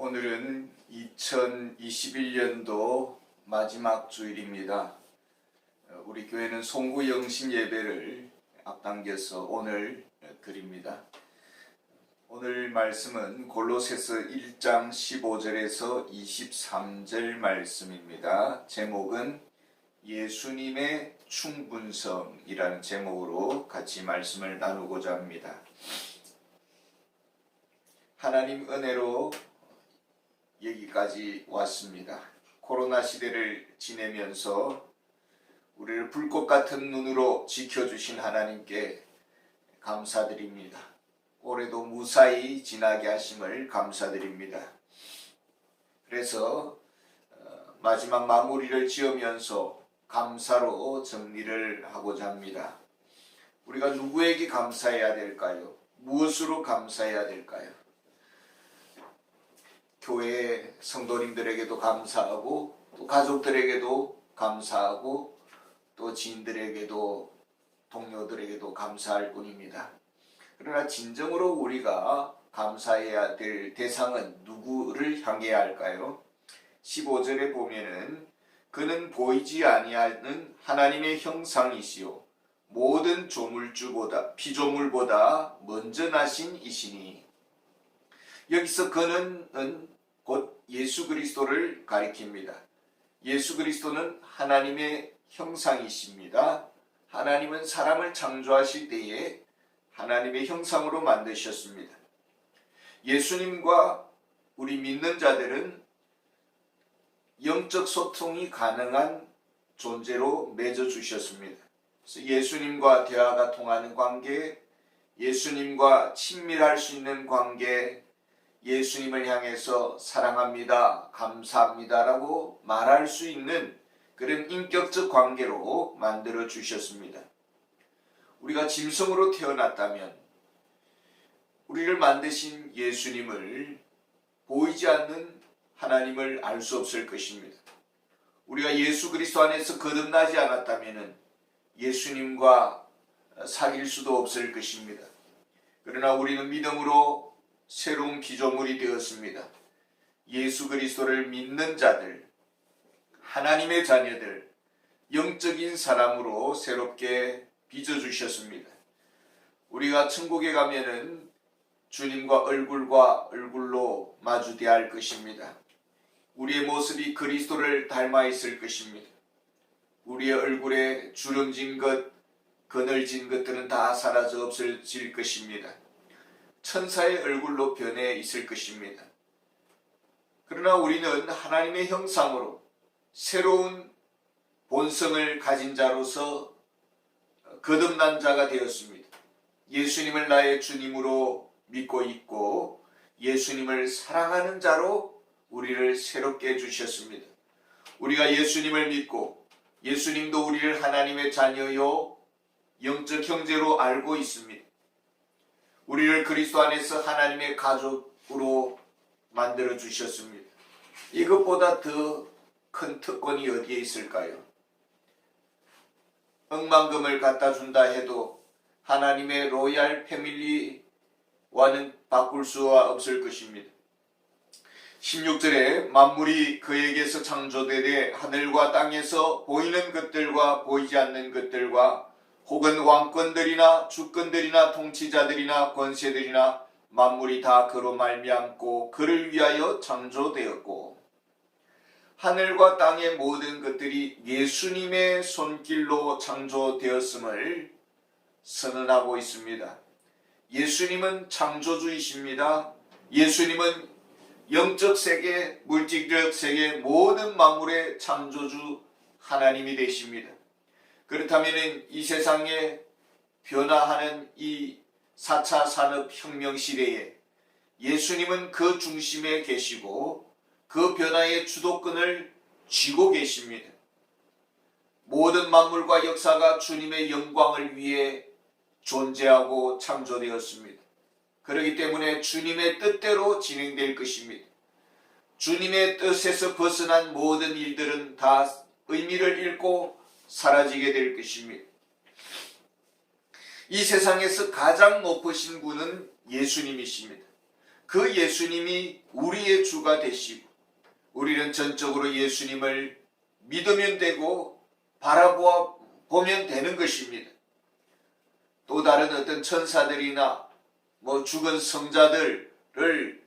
오늘은 2021년도 마지막 주일입니다. 우리 교회는 송구 영신 예배를 앞당겨서 오늘 드립니다. 오늘 말씀은 골로새서 1장 15절에서 23절 말씀입니다. 제목은 예수님의 충분성이라는 제목으로 같이 말씀을 나누고자 합니다. 하나님 은혜로 여기까지 왔습니다. 코로나 시대를 지내면서 우리를 불꽃 같은 눈으로 지켜주신 하나님께 감사드립니다. 올해도 무사히 지나게 하심을 감사드립니다. 그래서 마지막 마무리를 지으면서 감사로 정리를 하고자 합니다. 우리가 누구에게 감사해야 될까요? 무엇으로 감사해야 될까요? 교회 성도님들에게도 감사하고 또 가족들에게도 감사하고 또 지인들에게도 동료들에게도 감사할 뿐입니다. 그러나 진정으로 우리가 감사해야 될 대상은 누구를 향해야 할까요? 15절에 보면은 그는 보이지 아니하는 하나님의 형상이시요 모든 피조물보다 먼저 나신 이시니, 여기서 그는 곧 예수 그리스도를 가리킵니다. 예수 그리스도는 하나님의 형상이십니다. 하나님은 사람을 창조하실 때에 하나님의 형상으로 만드셨습니다. 예수님과 우리 믿는 자들은 영적 소통이 가능한 존재로 맺어주셨습니다. 그래서 예수님과 대화가 통하는 관계, 예수님과 친밀할 수 있는 관계, 예수님을 향해서 사랑합니다, 감사합니다 라고 말할 수 있는 그런 인격적 관계로 만들어 주셨습니다. 우리가 짐승으로 태어났다면 우리를 만드신 예수님을 보이지 않는 하나님을 알 수 없을 것입니다. 우리가 예수 그리스도 안에서 거듭나지 않았다면 예수님과 사귈 수도 없을 것입니다. 그러나 우리는 믿음으로 새로운 피조물이 되었습니다. 예수 그리스도를 믿는 자들, 하나님의 자녀들, 영적인 사람으로 새롭게 빚어주셨습니다. 우리가 천국에 가면은 주님과 얼굴과 얼굴로 마주대할 것입니다. 우리의 모습이 그리스도를 닮아 있을 것입니다. 우리의 얼굴에 주름진 것, 그늘진 것들은 다 사라져 없어질 것입니다. 천사의 얼굴로 변해 있을 것입니다. 그러나 우리는 하나님의 형상으로 새로운 본성을 가진 자로서 거듭난 자가 되었습니다. 예수님을 나의 주님으로 믿고 있고 예수님을 사랑하는 자로 우리를 새롭게 해주셨습니다. 우리가 예수님을 믿고 예수님도 우리를 하나님의 자녀요 영적 형제로 알고 있습니다. 우리를 그리스도 안에서 하나님의 가족으로 만들어 주셨습니다. 이것보다 더 큰 특권이 어디에 있을까요? 억만금을 갖다 준다 해도 하나님의 로얄 패밀리와는 바꿀 수가 없을 것입니다. 16절에 만물이 그에게서 창조되되 하늘과 땅에서 보이는 것들과 보이지 않는 것들과 혹은 왕권들이나 주권들이나 통치자들이나 권세들이나 만물이 다 그로 말미암고 그를 위하여 창조되었고, 하늘과 땅의 모든 것들이 예수님의 손길로 창조되었음을 선언하고 있습니다. 예수님은 창조주이십니다. 예수님은 영적 세계, 물질적 세계 모든 만물의 창조주 하나님이 되십니다. 그렇다면 이 세상에 변화하는 이 4차 산업혁명 시대에 예수님은 그 중심에 계시고 그 변화의 주도권을 쥐고 계십니다. 모든 만물과 역사가 주님의 영광을 위해 존재하고 창조되었습니다. 그렇기 때문에 주님의 뜻대로 진행될 것입니다. 주님의 뜻에서 벗어난 모든 일들은 다 의미를 잃고 사라지게 될 것입니다. 이 세상에서 가장 높으신 분은 예수님이십니다. 그 예수님이 우리의 주가 되시고 우리는 전적으로 예수님을 믿으면 되고 바라보면 되는 것입니다. 또 다른 어떤 천사들이나 죽은 성자들을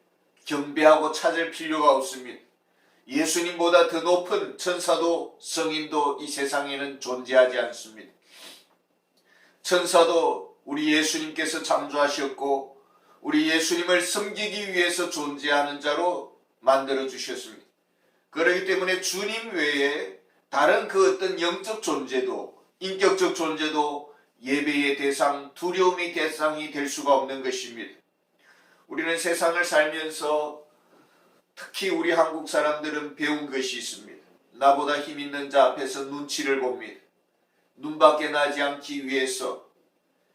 경배하고 찾을 필요가 없습니다. 예수님보다 더 높은 천사도 성인도 이 세상에는 존재하지 않습니다. 천사도 우리 예수님께서 창조하셨고 우리 예수님을 섬기기 위해서 존재하는 자로 만들어 주셨습니다. 그렇기 때문에 주님 외에 다른 그 어떤 영적 존재도 인격적 존재도 예배의 대상, 두려움의 대상이 될 수가 없는 것입니다. 우리는 세상을 살면서 특히 우리 한국 사람들은 배운 것이 있습니다. 나보다 힘 있는 자 앞에서 눈치를 봅니다. 눈밖에 나지 않기 위해서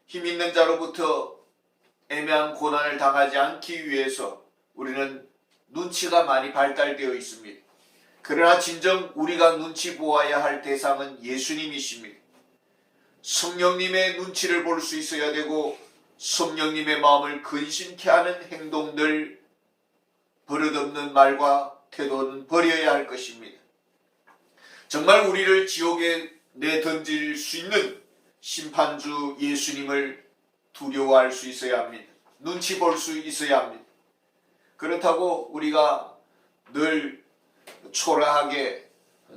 힘 있는 자로부터 애매한 고난을 당하지 않기 위해서 우리는 눈치가 많이 발달되어 있습니다. 그러나 진정 우리가 눈치 보아야 할 대상은 예수님이십니다. 성령님의 눈치를 볼 수 있어야 되고 성령님의 마음을 근심케 하는 행동들, 버릇없는 말과 태도는 버려야 할 것입니다. 정말 우리를 지옥에 내던질 수 있는 심판주 예수님을 두려워할 수 있어야 합니다. 눈치 볼 수 있어야 합니다. 그렇다고 우리가 늘 초라하게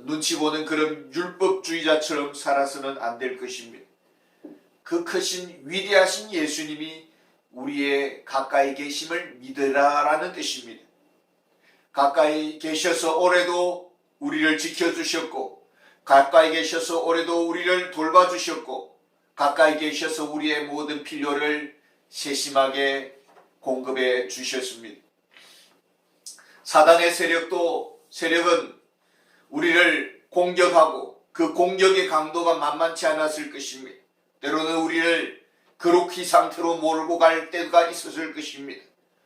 눈치 보는 그런 율법주의자처럼 살아서는 안 될 것입니다. 그 크신 위대하신 예수님이 우리의 가까이 계심을 믿으라라는 뜻입니다. 가까이 계셔서 올해도 우리를 지켜주셨고 가까이 계셔서 올해도 우리를 돌봐주셨고 가까이 계셔서 우리의 모든 필요를 세심하게 공급해 주셨습니다. 사단의 세력은 우리를 공격하고 그 공격의 강도가 만만치 않았을 것입니다. 때로는 우리를 그로키 상태로 몰고 갈 때가 있었을 것입니다.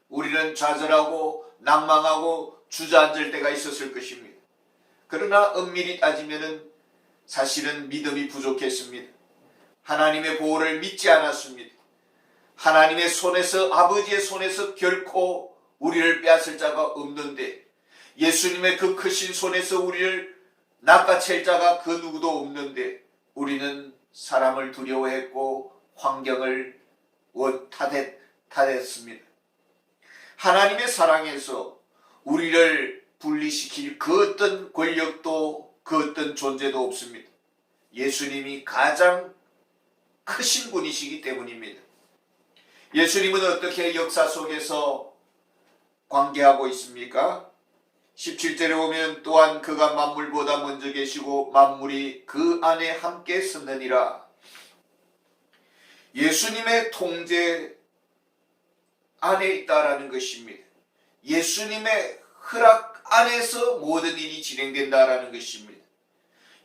우리는 좌절하고 낭망하고 주저앉을 때가 있었을 것입니다. 그러나 엄밀히 따지면 사실은 믿음이 부족했습니다. 하나님의 보호를 믿지 않았습니다. 하나님의 손에서 아버지의 손에서 결코 우리를 빼앗을 자가 없는데 예수님의 그 크신 손에서 우리를 낚아챌 자가 그 누구도 없는데 우리는 사람을 두려워했고 환경을 탓했습니다. 하나님의 사랑에서 우리를 분리시킬 그 어떤 권력도 그 어떤 존재도 없습니다. 예수님이 가장 크신 분이시기 때문입니다. 예수님은 어떻게 역사 속에서 관계하고 있습니까? 17절에 보면 또한 그가 만물보다 먼저 계시고 만물이 그 안에 함께 섰느니라. 예수님의 통제 안에 있다라는 것입니다. 예수님의 허락 안에서 모든 일이 진행된다라는 것입니다.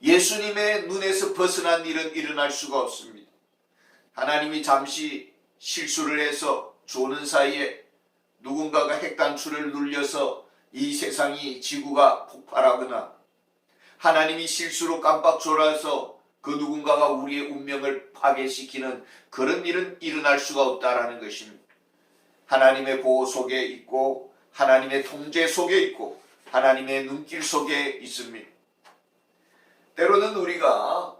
예수님의 눈에서 벗어난 일은 일어날 수가 없습니다. 하나님이 잠시 실수를 해서 조는 사이에 누군가가 핵단추를 눌려서 이 세상이 지구가 폭발하거나 하나님이 실수로 깜빡 졸아서 그 누군가가 우리의 운명을 파괴시키는 그런 일은 일어날 수가 없다라는 것입니다. 하나님의 보호 속에 있고 하나님의 통제 속에 있고 하나님의 눈길 속에 있습니다. 때로는 우리가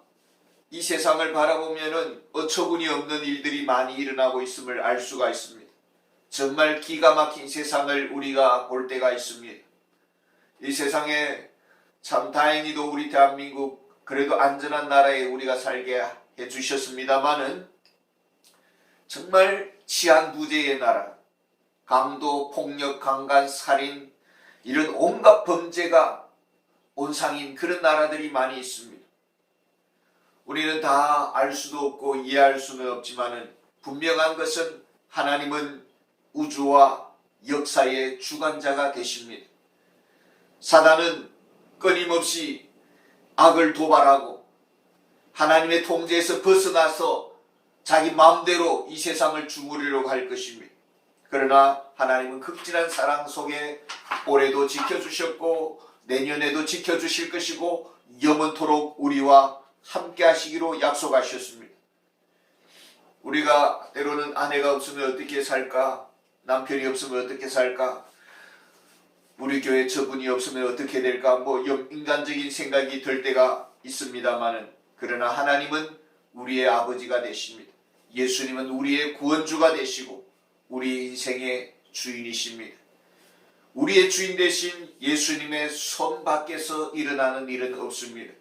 이 세상을 바라보면 어처구니 없는 일들이 많이 일어나고 있음을 알 수가 있습니다. 정말 기가 막힌 세상을 우리가 볼 때가 있습니다. 이 세상에 참 다행히도 우리 대한민국 그래도 안전한 나라에 우리가 살게 해주셨습니다마는 정말 치안부재의 나라, 강도, 폭력, 강간, 살인 이런 온갖 범죄가 온상인 그런 나라들이 많이 있습니다. 우리는 다 알 수도 없고 이해할 수는 없지만은 분명한 것은 하나님은 우주와 역사의 주관자가 되십니다. 사단은 끊임없이 악을 도발하고 하나님의 통제에서 벗어나서 자기 마음대로 이 세상을 주무르려고 할 것입니다. 그러나 하나님은 극진한 사랑 속에 올해도 지켜주셨고 내년에도 지켜주실 것이고 영원토록 우리와 함께 하시기로 약속하셨습니다. 우리가 때로는 아내가 없으면 어떻게 살까? 남편이 없으면 어떻게 살까? 우리 교회 저분이 없으면 어떻게 될까? 인간적인 생각이 들 때가 있습니다만은, 그러나 하나님은 우리의 아버지가 되십니다. 예수님은 우리의 구원주가 되시고 우리 인생의 주인이십니다. 우리의 주인 되신 예수님의 손 밖에서 일어나는 일은 없습니다.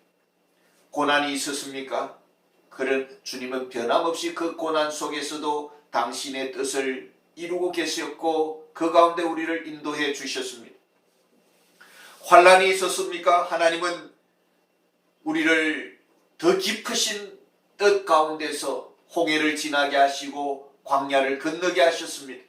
고난이 있었습니까? 그런 주님은 변함없이 그 고난 속에서도 당신의 뜻을 이루고 계셨고 그 가운데 우리를 인도해 주셨습니다. 환난이 있었습니까? 하나님은 우리를 더 깊으신 뜻 가운데서 홍해를 지나게 하시고 광야를 건너게 하셨습니다.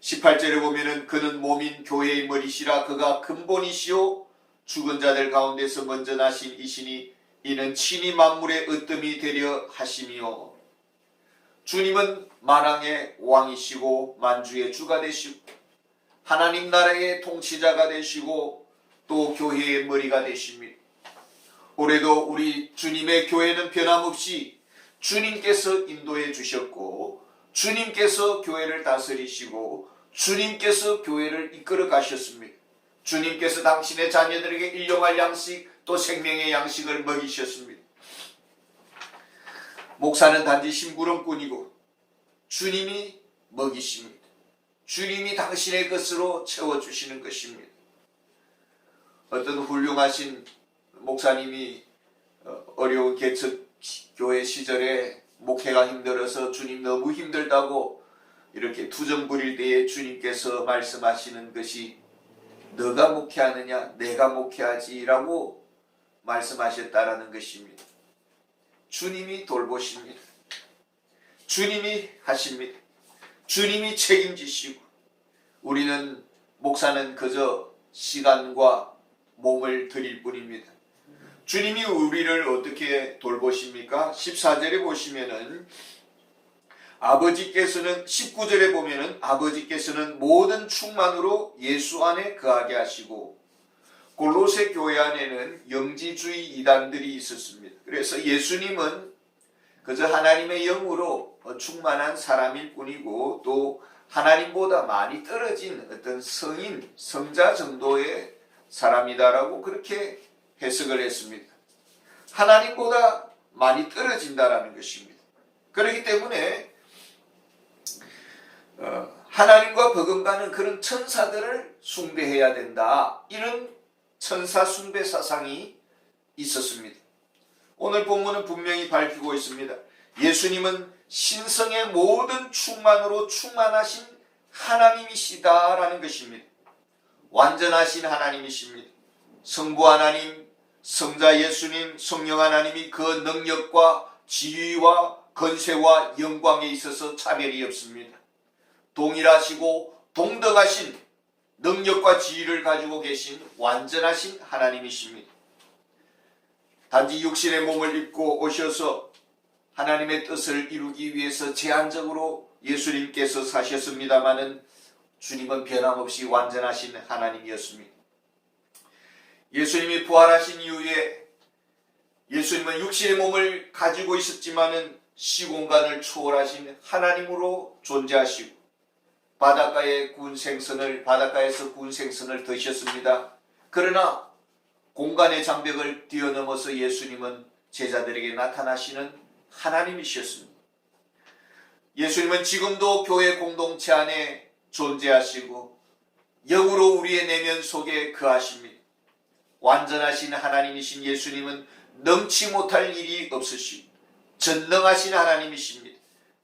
18절에 보면은 그는 몸인 교회의 머리시라 그가 근본이시오 죽은 자들 가운데서 먼저 나신 이시니 이는 친히 만물의 으뜸이 되려 하심이요. 주님은 만왕의 왕이시고 만주의 주가 되시고 하나님 나라의 통치자가 되시고 또 교회의 머리가 되십니다. 올해도 우리 주님의 교회는 변함없이 주님께서 인도해 주셨고 주님께서 교회를 다스리시고 주님께서 교회를 이끌어 가셨습니다. 주님께서 당신의 자녀들에게 일용할 양식 또 생명의 양식을 먹이셨습니다. 목사는 단지 심부름꾼이고 주님이 먹이십니다. 주님이 당신의 것으로 채워주시는 것입니다. 어떤 훌륭하신 목사님이 어려운 개척교회 시절에 목회가 힘들어서 주님 너무 힘들다고 이렇게 투정 부릴 때에 주님께서 말씀하시는 것이 너가 목회하느냐 내가 목회하지 라고 말씀하셨다라는 것입니다. 주님이 돌보십니다. 주님이 하십니다. 주님이 책임지시고 우리는 목사는 그저 시간과 몸을 드릴 뿐입니다. 주님이 우리를 어떻게 돌보십니까? 14절에 보시면은 아버지께서는 19절에 보면은 아버지께서는 모든 충만으로 예수 안에 거하게 하시고 골로새 교회 안에는 영지주의 이단들이 있었습니다. 그래서 예수님은 그저 하나님의 영으로 충만한 사람일 뿐이고 또 하나님보다 많이 떨어진 어떤 성인, 성자 정도의 사람이다라고 그렇게 해석을 했습니다. 하나님보다 많이 떨어진다라는 것입니다. 그렇기 때문에 하나님과 버금가는 그런 천사들을 숭배해야 된다. 이런 천사 숭배 사상이 있었습니다. 오늘 본문은 분명히 밝히고 있습니다. 예수님은 신성의 모든 충만으로 충만하신 하나님이시다라는 것입니다. 완전하신 하나님이십니다. 성부 하나님, 성자 예수님, 성령 하나님이 그 능력과 지위와 건세와 영광에 있어서 차별이 없습니다. 동일하시고 동등하신 능력과 지위를 가지고 계신 완전하신 하나님이십니다. 단지 육신의 몸을 입고 오셔서 하나님의 뜻을 이루기 위해서 제한적으로 예수님께서 사셨습니다마는 주님은 변함없이 완전하신 하나님이었습니다. 예수님이 부활하신 이후에 예수님은 육신의 몸을 가지고 있었지만은 시공간을 초월하신 하나님으로 존재하시고 바닷가에서 구운 생선을 드셨습니다. 그러나 공간의 장벽을 뛰어넘어서 예수님은 제자들에게 나타나시는 하나님이셨습니다. 예수님은 지금도 교회 공동체 안에 존재하시고 영으로 우리의 내면 속에 거하십니다. 완전하신 하나님이신 예수님은 능치 못할 일이 없으시고 전능하신 하나님이십니다.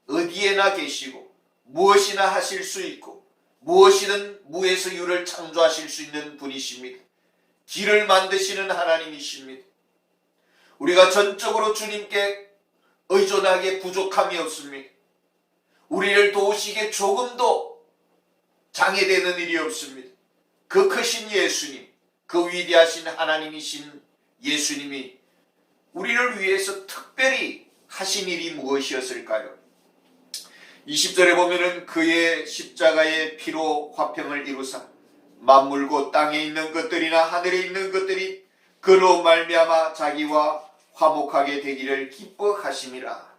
어디에나 계시고 무엇이나 하실 수 있고 무엇이든 무에서 유를 창조하실 수 있는 분이십니다. 길을 만드시는 하나님이십니다. 우리가 전적으로 주님께 의존하기에 부족함이 없습니다. 우리를 도우시기에 조금도 장애되는 일이 없습니다. 그 크신 예수님, 그 위대하신 하나님이신 예수님이 우리를 위해서 특별히 하신 일이 무엇이었을까요? 20절에 보면은 그의 십자가의 피로 화평을 이루사 만물 곧 땅에 있는 것들이나 하늘에 있는 것들이 그로 말미암아 자기와 화목하게 되기를 기뻐하심이라.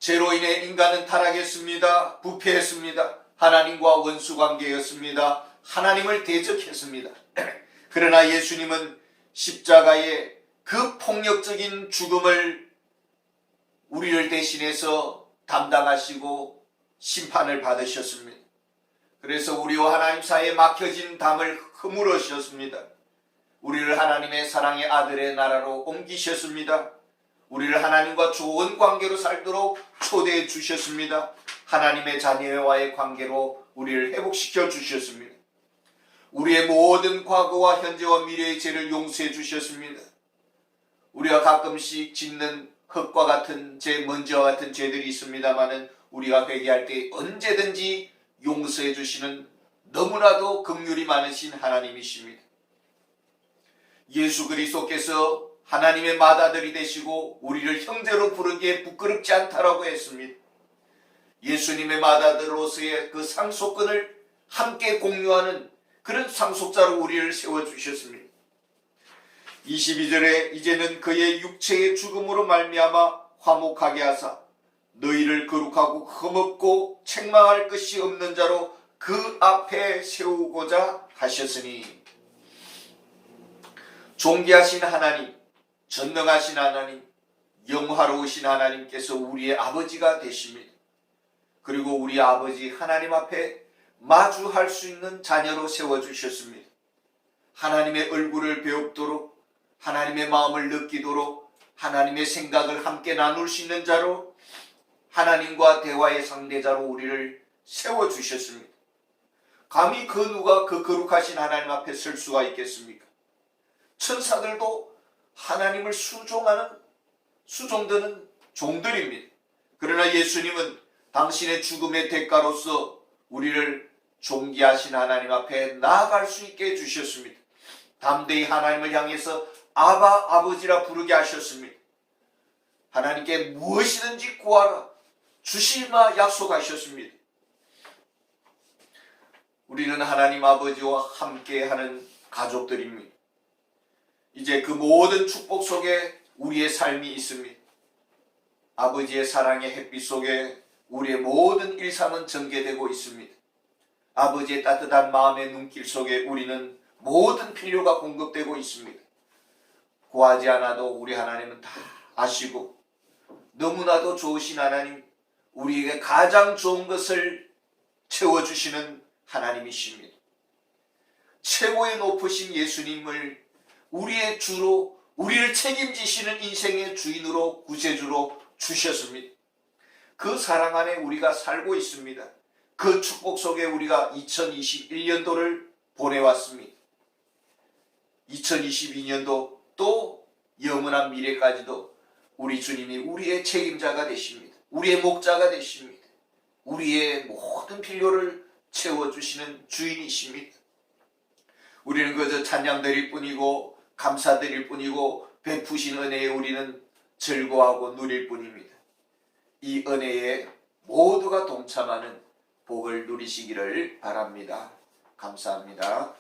죄로 인해 인간은 타락했습니다. 부패했습니다. 하나님과 원수관계였습니다. 하나님을 대적했습니다. 그러나 예수님은 십자가의 그 폭력적인 죽음을 우리를 대신해서 담당하시고 심판을 받으셨습니다. 그래서 우리와 하나님 사이에 막혀진 담을 허물으셨습니다. 우리를 하나님의 사랑의 아들의 나라로 옮기셨습니다. 우리를 하나님과 좋은 관계로 살도록 초대해 주셨습니다. 하나님의 자녀와의 관계로 우리를 회복시켜 주셨습니다. 우리의 모든 과거와 현재와 미래의 죄를 용서해 주셨습니다. 우리가 가끔씩 짓는 흙과 같은 죄, 먼지와 같은 죄들이 있습니다마는 우리가 회개할 때 언제든지 용서해 주시는 너무나도 긍휼이 많으신 하나님이십니다. 예수 그리스도께서 하나님의 맏아들이 되시고 우리를 형제로 부르기에 부끄럽지 않다라고 했습니다. 예수님의 맏아들로서의 그 상속권을 함께 공유하는 그런 상속자로 우리를 세워주셨습니다. 22절에 이제는 그의 육체의 죽음으로 말미암아 화목하게 하사 너희를 거룩하고 흠없고 책망할 것이 없는 자로 그 앞에 세우고자 하셨으니, 존귀하신 하나님, 전능하신 하나님, 영화로우신 하나님께서 우리의 아버지가 되십니다. 그리고 우리 아버지 하나님 앞에 마주할 수 있는 자녀로 세워주셨습니다. 하나님의 얼굴을 배웁도록, 하나님의 마음을 느끼도록, 하나님의 생각을 함께 나눌 수 있는 자로, 하나님과 대화의 상대자로 우리를 세워주셨습니다. 감히 그 누가 그 거룩하신 하나님 앞에 설 수가 있겠습니까? 천사들도 하나님을 수종드는 종들입니다. 그러나 예수님은 당신의 죽음의 대가로서 우리를 존귀하신 하나님 앞에 나아갈 수 있게 해주셨습니다. 담대히 하나님을 향해서 아바, 아버지라 부르게 하셨습니다. 하나님께 무엇이든지 구하라, 주시마 약속하셨습니다. 우리는 하나님 아버지와 함께하는 가족들입니다. 이제 그 모든 축복 속에 우리의 삶이 있습니다. 아버지의 사랑의 햇빛 속에 우리의 모든 일상은 전개되고 있습니다. 아버지의 따뜻한 마음의 눈길 속에 우리는 모든 필요가 공급되고 있습니다. 구하지 않아도 우리 하나님은 다 아시고 너무나도 좋으신 하나님, 우리에게 가장 좋은 것을 채워주시는 하나님이십니다. 최고의 높으신 예수님을 우리의 주로, 우리를 책임지시는 인생의 주인으로, 구세주로 주셨습니다. 그 사랑 안에 우리가 살고 있습니다. 그 축복 속에 우리가 2021년도를 보내왔습니다. 2022년도 또 영원한 미래까지도 우리 주님이 우리의 책임자가 되십니다. 우리의 목자가 되십니다. 우리의 모든 필요를 채워주시는 주인이십니다. 우리는 그저 찬양드릴 뿐이고 감사드릴 뿐이고 베푸신 은혜에 우리는 즐거워하고 누릴 뿐입니다. 이 은혜에 모두가 동참하는 복을 누리시기를 바랍니다. 감사합니다.